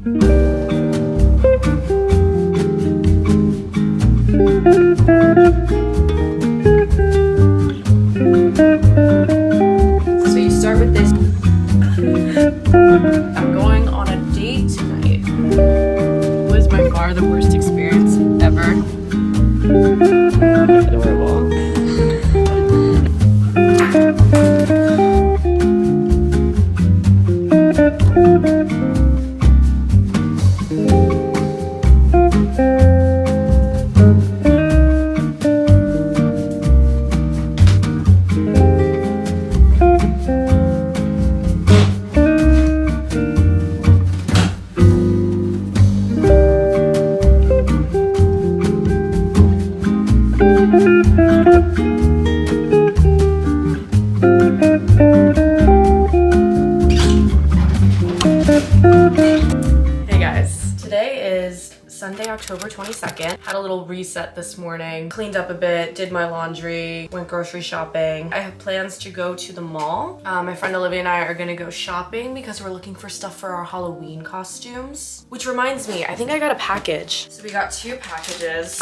So you start with this. I'm going on a date tonight. It was by far the worst experience ever. Adorable. Hey guys, today is Sunday, October 22nd. Had a little reset this morning, cleaned up a bit, did my laundry, went grocery shopping. I have plans to go to the mall. My friend Olivia and I are gonna go shopping because we're looking for stuff for our Halloween costumes. Which reminds me, I think I got a package. So we got 2 packages.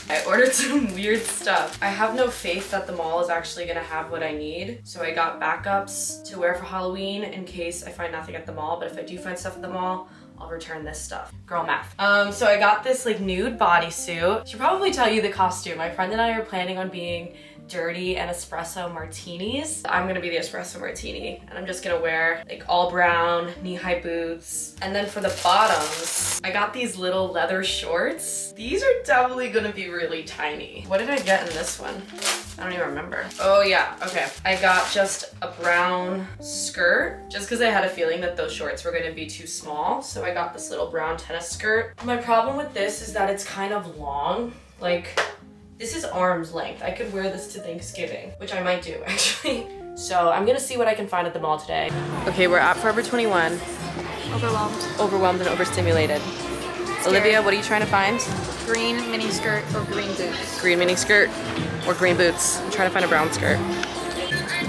I ordered some weird stuff. I have no faith that the mall is actually gonna have what I need. So I got backups to wear for Halloween in case I find nothing at the mall. But if I do find stuff at the mall, I'll return this stuff. Girl math. So I got this like nude bodysuit. Should probably tell you the costume. My friend and I are planning on being dirty and espresso martinis. I'm gonna be the espresso martini and I'm just gonna wear like all brown knee-high boots. And then for the bottoms, I got these little leather shorts. These are definitely gonna be really tiny. What did I get in this one? I don't even remember. Oh yeah, okay. I got just a brown skirt just because I had a feeling that those shorts were gonna be too small. So I got this little brown tennis skirt. My problem with this is that it's kind of long. Like, this is arm's length. I could wear this to Thanksgiving, which I might do actually. So I'm gonna see what I can find at the mall today. Okay, we're at Forever 21. Overwhelmed. Overwhelmed and overstimulated. Olivia, what are you trying to find? Green mini skirt or green boots. Green mini skirt or green boots. I'm trying to find a brown skirt.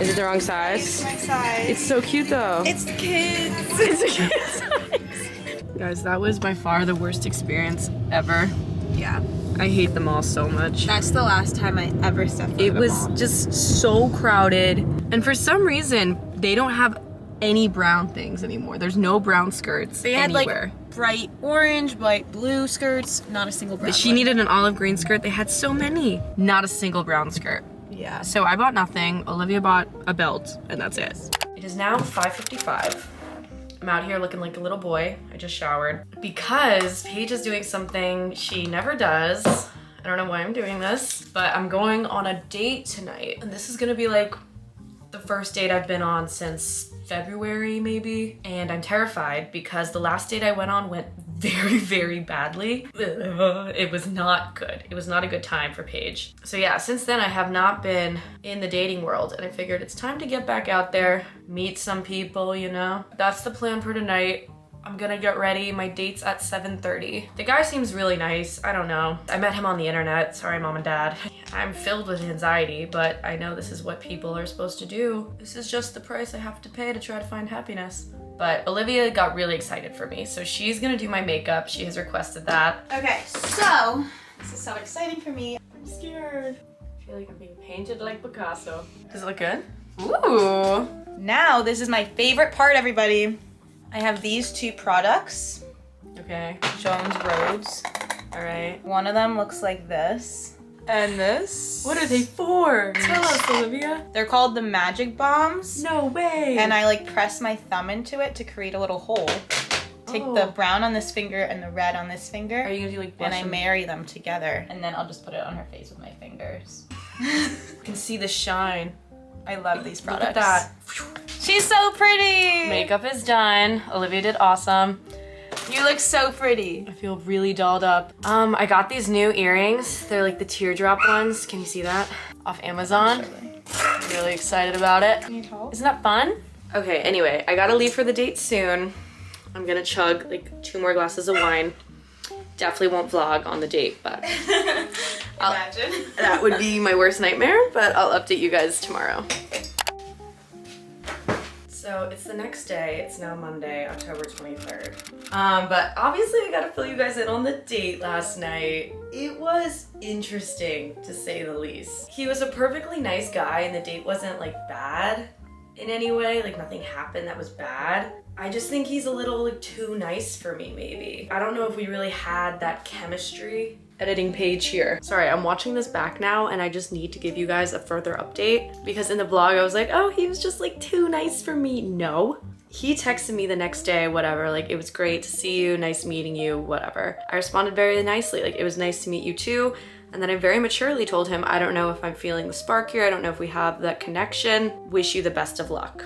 Is it the wrong size? It's my size. It's so cute though. It's the kids. It's a kid's size. Guys, that was by far the worst experience ever. Yeah. I hate the mall so much. That's the last time I ever stepped foot It in a was mall. just so crowded. And for some reason, they don't have any brown things anymore. There's no brown skirts They had anywhere. like bright orange, bright blue skirts, not a single brown She one. needed an olive green skirt. They had so many. Not a single brown skirt. Yeah. So I bought nothing. Olivia bought a belt, and that's it. It is now 5:55. I'm out here looking like a little boy. I just showered. Because Paige is doing something she never does. I don't know why I'm doing this, but I'm going on a date tonight. And this is gonna be like the first date I've been on since February maybe. And I'm terrified because the last date I went on went very, very badly. It was not good. It was not a good time for Paige. So yeah, since then I have not been in the dating world and I figured it's time to get back out there, meet some people, you know? That's the plan for tonight. I'm gonna get ready. My date's at 7:30. The guy seems really nice. I don't know. I met him on the internet. Sorry, mom and dad. I'm filled with anxiety, but I know this is what people are supposed to do. This is just the price I have to pay to try to find happiness. But Olivia got really excited for me, so she's gonna do my makeup. She has requested that. Okay, so this is so exciting for me. I'm scared. I feel like I'm being painted like Picasso. Does it look good? Ooh. Now, this is my favorite part, everybody. I have these 2 products. Okay. Jones Rhodes. All right. One of them looks like this. And this? What are they for? Tell us, Olivia. They're called the Magic Bombs. No way. And I like press my thumb into it to create a little hole. Take the brown on this finger and the red on this finger. Are you gonna do like blush? And I marry them together. And then I'll just put it on her face with my fingers. You can see the shine. I love these products. Look at that. She's so pretty. Makeup is done. Olivia did awesome. You look so pretty. I feel really dolled up. I got these new earrings. They're like the teardrop ones. Can you see that? Off Amazon. I'm really excited about it. Can you tell? Isn't that fun? Okay, anyway, I gotta leave for the date soon. I'm gonna chug like 2 more glasses of wine. Definitely won't vlog on the date, but Imagine. that would be my worst nightmare, but I'll update you guys tomorrow. So it's the next day. It's now Monday, October 23rd. But obviously I gotta fill you guys in on the date last night. It was interesting, to say the least. He was a perfectly nice guy and the date wasn't like bad in any way. Like nothing happened that was bad. I just think he's a little like too nice for me, maybe. I don't know if we really had that chemistry. Editing Paige here. Sorry, I'm watching this back now and I just need to give you guys a further update because in the vlog I was like, oh, he was just like too nice for me. No. He texted me the next day, whatever, like it was great to see you, nice meeting you, whatever. I responded very nicely, like it was nice to meet you too. And then I very maturely told him, I don't know if I'm feeling the spark here. I don't know if we have that connection. Wish you the best of luck.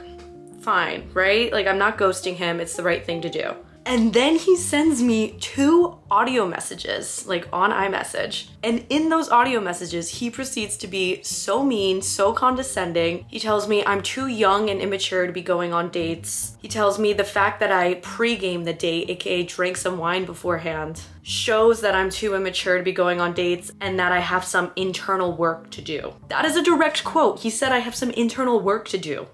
Fine, right? Like I'm not ghosting him. It's the right thing to do. And then he sends me 2 audio messages, like on iMessage. And in those audio messages, he proceeds to be so mean, so condescending. He tells me I'm too young and immature to be going on dates. He tells me the fact that I pre-game the date, aka drank some wine beforehand, shows that I'm too immature to be going on dates and that I have some internal work to do. That is a direct quote. He said I have some internal work to do.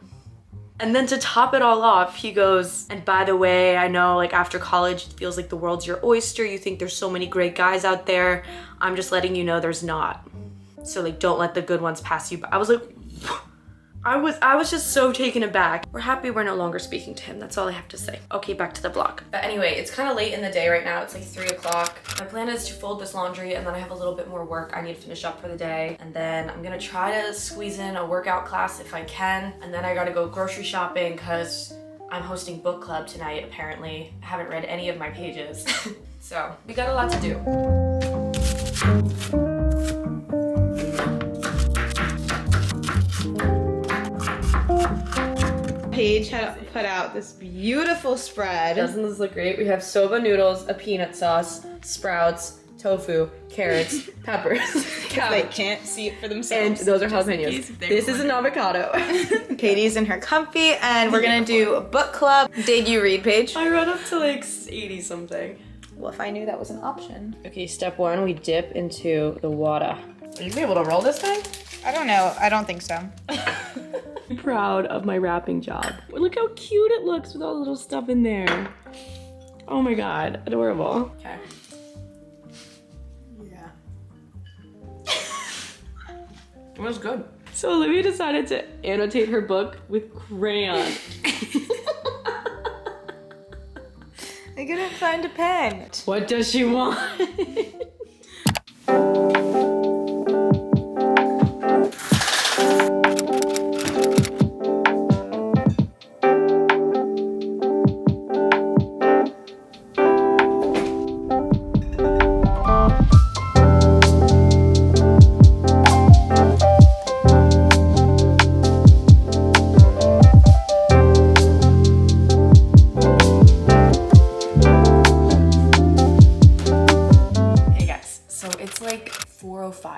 And then to top it all off, he goes, and by the way, I know like after college, it feels like the world's your oyster. You think there's so many great guys out there. I'm just letting you know there's not. So like, don't let the good ones pass you by. I was like, I was just so taken aback. We're happy we're no longer speaking to him. That's all I have to say. Okay, back to the vlog. But anyway, it's kind of late in the day right now. It's like 3 o'clock. My plan is to fold this laundry and then I have a little bit more work I need to finish up for the day. And then I'm gonna try to squeeze in a workout class if I can. And then I gotta go grocery shopping because I'm hosting book club tonight, apparently. I haven't read any of my pages. So we got a lot to do. Paige had put out this beautiful spread. Doesn't this look great? We have soba noodles, a peanut sauce, sprouts, tofu, carrots, peppers, They can't see it for themselves. and those are jalapenos. This is an avocado. Katie's in her comfy, and we're gonna do a book club. Did you read, Paige? I read up to like 80 something. Well, if I knew that was an option. Okay, step 1, we dip into the water. Are you gonna be able to roll this thing? I don't know. I don't think so. I'm proud of my wrapping job. Look how cute it looks with all the little stuff in there. Oh my god, adorable. Okay. Yeah. It was good. So Olivia decided to annotate her book with crayon. I couldn't find a pen. What does she want?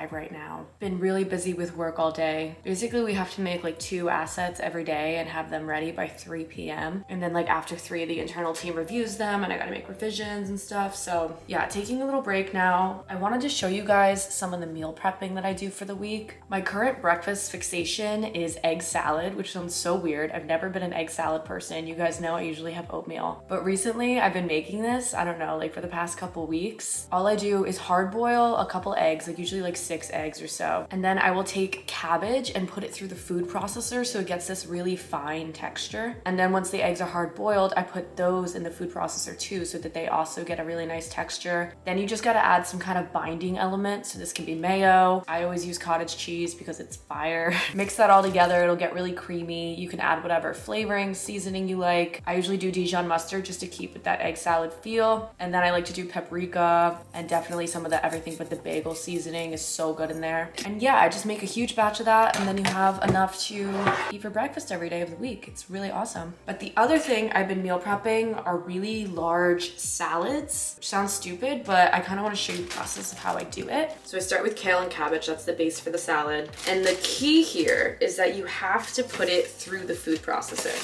Right now. Been really busy with work all day. Basically, we have to make like 2 assets every day and have them ready by 3 p.m. And then like after 3, the internal team reviews them and I gotta make revisions and stuff. So yeah, taking a little break now. I wanted to show you guys some of the meal prepping that I do for the week. My current breakfast fixation is egg salad, which sounds so weird. I've never been an egg salad person. You guys know I usually have oatmeal. But recently I've been making this, I don't know, like for the past couple weeks. All I do is hard boil a couple eggs, like usually like 6 eggs or so. And then I will take cabbage and put it through the food processor so it gets this really fine texture. And then once the eggs are hard boiled, I put those in the food processor too so that they also get a really nice texture. Then you just gotta add some kind of binding element. So this can be mayo. I always use cottage cheese because it's fire. Mix that all together, it'll get really creamy. You can add whatever flavoring, seasoning you like. I usually do Dijon mustard just to keep with that egg salad feel. And then I like to do paprika and definitely some of the everything but the bagel seasoning is so good in there. And yeah, I just make a huge batch of that and then you have enough to eat for breakfast every day of the week. It's really awesome. But the other thing I've been meal prepping are really large salads, which sounds stupid, but I kind of want to show you the process of how I do it. So I start with kale and cabbage, that's the base for the salad. And the key here is that you have to put it through the food processor.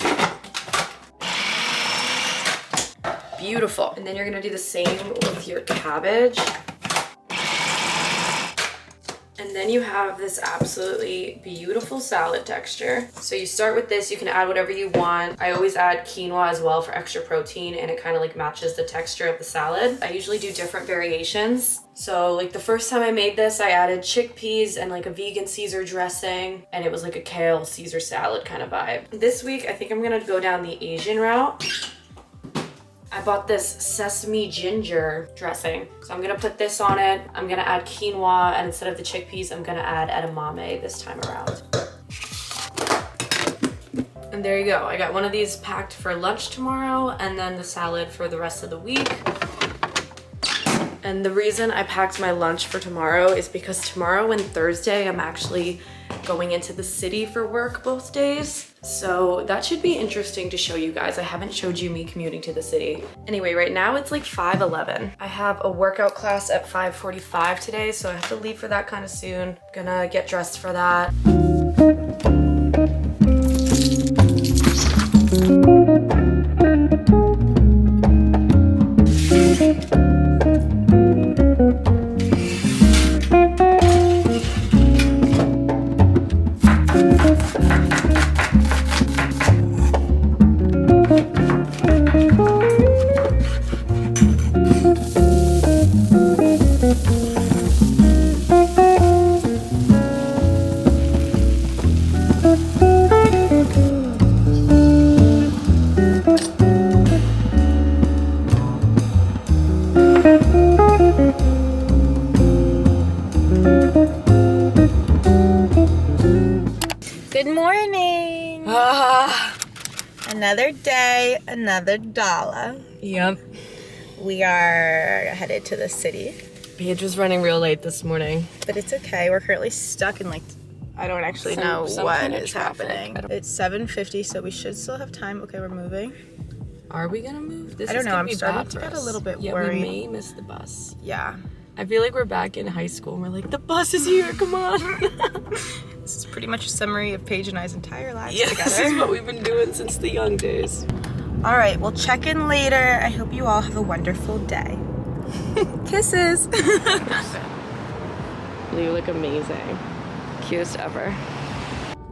Beautiful. And then you're gonna do the same with your cabbage. And And then you have this absolutely beautiful salad texture. So you start with this, you can add whatever you want. I always add quinoa as well for extra protein, and it kind of like matches the texture of the salad. I usually do different variations. So like the first time I made this, I added chickpeas and like a vegan Caesar dressing, and it was like a kale Caesar salad kind of vibe. This week, I think I'm gonna go down the Asian route. I bought this sesame ginger dressing. So I'm gonna put this on it. I'm gonna add quinoa, and instead of the chickpeas, I'm gonna add edamame this time around. And there you go. I got one of these packed for lunch tomorrow, and then the salad for the rest of the week. And the reason I packed my lunch for tomorrow is because tomorrow and Thursday, I'm actually going into the city for work both days. So that should be interesting to show you guys. I haven't showed you me commuting to the city. Anyway, right now it's like 5:11. I have a workout class at 5:45 today, so I have to leave for that kind of soon. Gonna get dressed for that. Good morning. Another day, another dollar. Yep. We are headed to the city. Paige was running real late this morning. But it's okay. We're currently stuck in like, I don't actually know some what kind of is traffic. happening. It's 7:50, so we should still have time. Okay, we're moving. Are we gonna move? This I don't is know. gonna I'm be starting bad to for get a us. little bit Yeah, worried. we may miss the bus. Yeah. I feel like we're back in high school and we're like, the bus is here, come on. This is pretty much a summary of Paige and I's entire lives Yeah, together. this is what we've been doing since the young days. All right, we'll check in later. I hope you all have a wonderful day. Kisses. You look amazing. Cutest ever.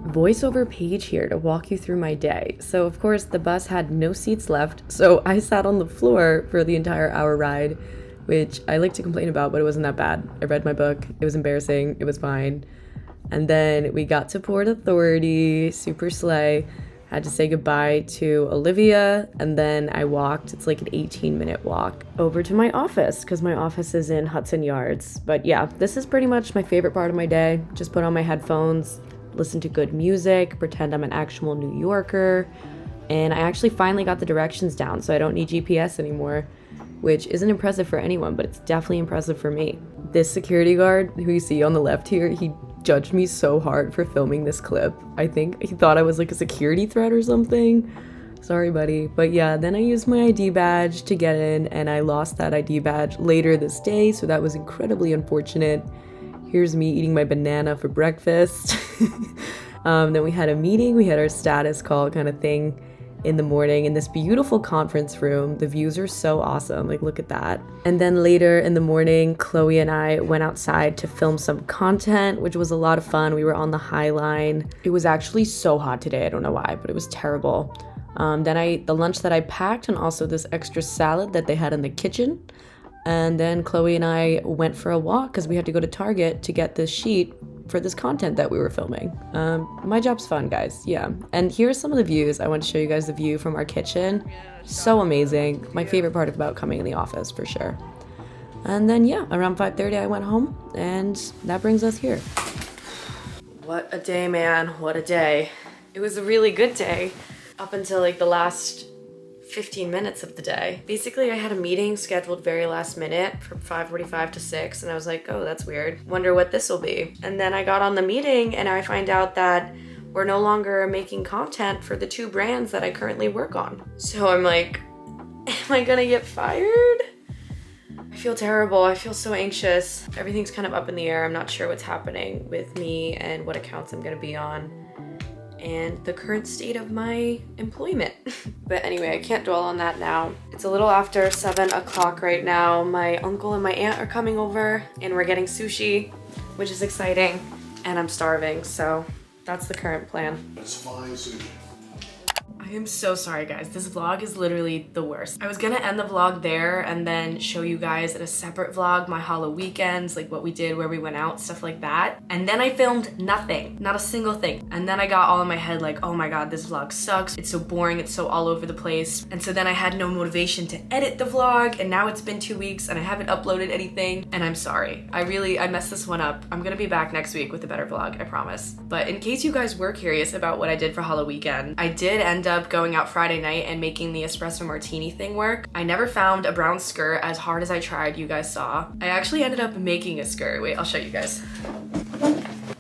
Voiceover Paige here to walk you through my day. So of course the bus had no seats left, so I sat on the floor for the entire hour ride, which I like to complain about, but it wasn't that bad. I read my book, it was embarrassing, it was fine. And then we got to Port Authority, super slay. Had to say goodbye to Olivia, and then I walked, it's like an 18-minute walk, over to my office, because my office is in Hudson Yards. But yeah, this is pretty much my favorite part of my day. Just put on my headphones, listen to good music, pretend I'm an actual New Yorker, and I actually finally got the directions down, so I don't need GPS anymore, which isn't impressive for anyone, but it's definitely impressive for me. This security guard, who you see on the left here, he judged me so hard for filming this clip. I think he thought I was like a security threat or something. Sorry, buddy. But yeah, then I used my ID badge to get in, and I lost that ID badge later this day, so that was incredibly unfortunate. Here's me eating my banana for breakfast. Then we had a meeting, we had our status call kind of thing in the morning in this beautiful conference room. The views are so awesome, like look at that. And then later in the morning, Chloe and I went outside to film some content, which was a lot of fun. We were on the High Line. It was actually so hot today, I don't know why, but it was terrible. Then I ate the lunch that I packed and also this extra salad that they had in the kitchen. And then Chloe and I went for a walk because we had to go to Target to get this sheet for this content that we were filming. My job's fun, guys, yeah. And here's some of the views. I want to show you guys the view from our kitchen. So amazing. My favorite part about coming in the office, for sure. And then, yeah, around 5:30 I went home, and that brings us here. What a day, man, what a day. It was a really good day up until like the last 15 minutes of the day. Basically, I had a meeting scheduled very last minute from 5:45 to 6, and I was like, oh, that's weird. Wonder what this will be. And then I got on the meeting and I find out that we're no longer making content for the 2 brands that I currently work on. So I'm like, am I gonna get fired? I feel terrible. I feel so anxious. Everything's kind of up in the air. I'm not sure what's happening with me and what accounts I'm gonna be on, and the current state of my employment. But anyway, I can't dwell on that now. It's a little after 7 o'clock right now. My uncle and my aunt are coming over, and we're getting sushi, which is exciting, and I'm starving, so that's the current plan. That's fine, Susan. I am so sorry, guys. This vlog is literally the worst. I was gonna end the vlog there and then show you guys in a separate vlog my Halloweekends, like what we did, where we went out, stuff like that. And then I filmed nothing, not a single thing. And then I got all in my head like, oh my God, this vlog sucks. It's so boring, it's so all over the place. And so then I had no motivation to edit the vlog, and now it's been 2 weeks and I haven't uploaded anything, and I'm sorry. I messed this one up. I'm gonna be back next week with a better vlog, I promise. But in case you guys were curious about what I did for Halloweekend, I did end up going out Friday night and making the espresso martini thing work. I never found a brown skirt as hard as I tried, you guys saw. I actually ended up making a skirt. Wait, I'll show you guys.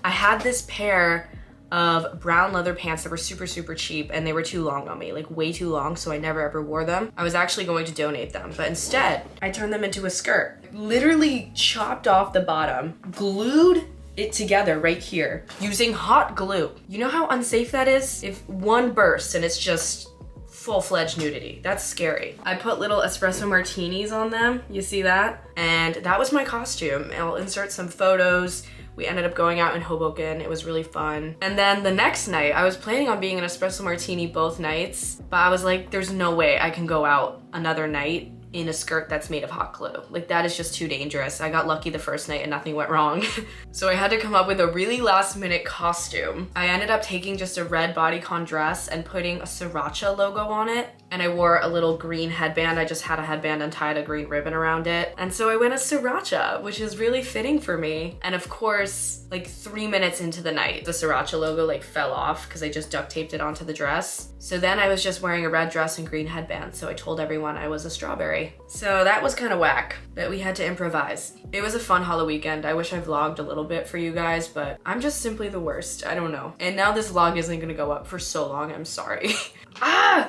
I had this pair of brown leather pants that were super, super cheap, and they were too long on me, like way too long, so I never ever wore them. I was actually going to donate them, but instead, I turned them into a skirt. Literally chopped off the bottom, glued it together right here using hot glue. You know how unsafe that is? If one bursts and it's just full-fledged nudity. That's scary. I put little espresso martinis on them. You see that? And that was my costume. I'll insert some photos. We ended up going out in Hoboken. It was really fun. And then the next night, I was planning on being an espresso martini both nights, but I was like, there's no way I can go out another night in a skirt that's made of hot glue. Like, that is just too dangerous. I got lucky the first night and nothing went wrong. So I had to come up with a really last minute costume. I ended up taking just a red bodycon dress and putting a sriracha logo on it. And I wore a little green headband. I just had a headband and tied a green ribbon around it. And so I went as sriracha, which is really fitting for me. And of course, like 3 minutes into the night, the sriracha logo like fell off because I just duct taped it onto the dress. So then I was just wearing a red dress and green headband. So I told everyone I was a strawberry. So that was kind of whack, but we had to improvise. It was a fun Halloweekend. I wish I vlogged a little bit for you guys, but I'm just simply the worst. I don't know. And now this vlog isn't gonna go up for so long. I'm sorry.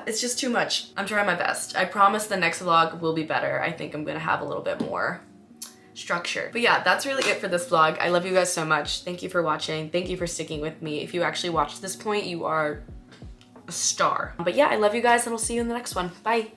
It's just too much. I'm trying my best. I promise the next vlog will be better. I think I'm gonna have a little bit more structure. But yeah, that's really it for this vlog. I love you guys so much. Thank you for watching. Thank you for sticking with me. If you actually watched this point, you are a star. But yeah, I love you guys, and I'll see you in the next one. Bye.